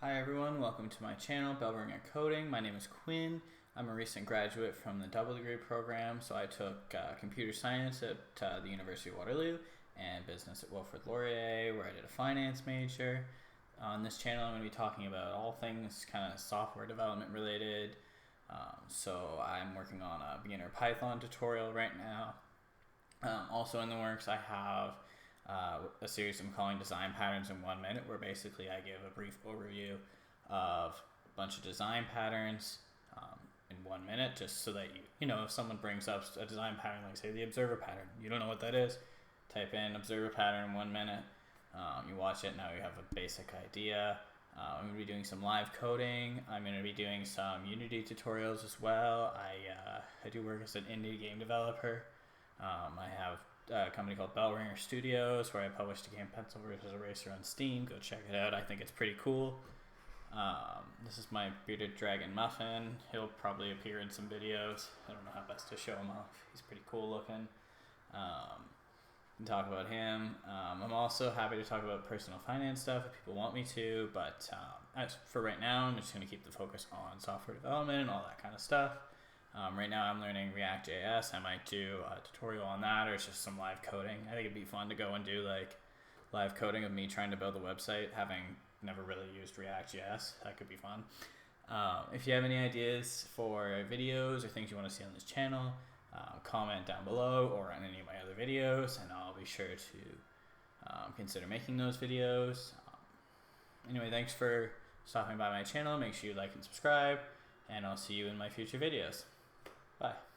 Hi everyone, welcome to my channel, BellringerCoding. My name is Quinn. I'm a recent graduate from the double degree program, so I took computer science at the University of Waterloo and business at Wilfrid Laurier, where I did a finance major. On this channel, I'm going to be talking about all things kind of software development related. So I'm working on a beginner Python tutorial right now. Also in the works, I have a series I'm calling Design Patterns in 1 minute, where basically I give a brief overview of a bunch of design patterns in 1 minute, just so that if someone brings up a design pattern, like say the observer pattern, you don't know what that is, type in observer pattern in 1 minute, you watch it, now you have a basic idea. I'm going to be doing some live coding. I'm going to be doing some Unity tutorials as well. I do work as an indie game developer. I have a company called Bellringer Studios, where I published a game Pencil vs. Eraser on Steam. Go check it out. I think it's pretty cool. This is my bearded dragon Muffin. He'll probably appear in some videos. I don't know how best to show him off. He's pretty cool looking. Talk about him. I'm also happy to talk about personal finance stuff if people want me to, but as for right now, I'm just going to keep the focus on software development and all that kind of stuff. Right now I'm learning React.js. I might do a tutorial on that, or it's just some live coding. I think it'd be fun to go and do like live coding of me trying to build a website, having never really used React.js. That could be fun. If you have any ideas for videos or things you want to see on this channel, comment down below or on any of my other videos, and I'll be sure to consider making those videos. Anyway, thanks for stopping by my channel. Make sure you like and subscribe, and I'll see you in my future videos. Bye.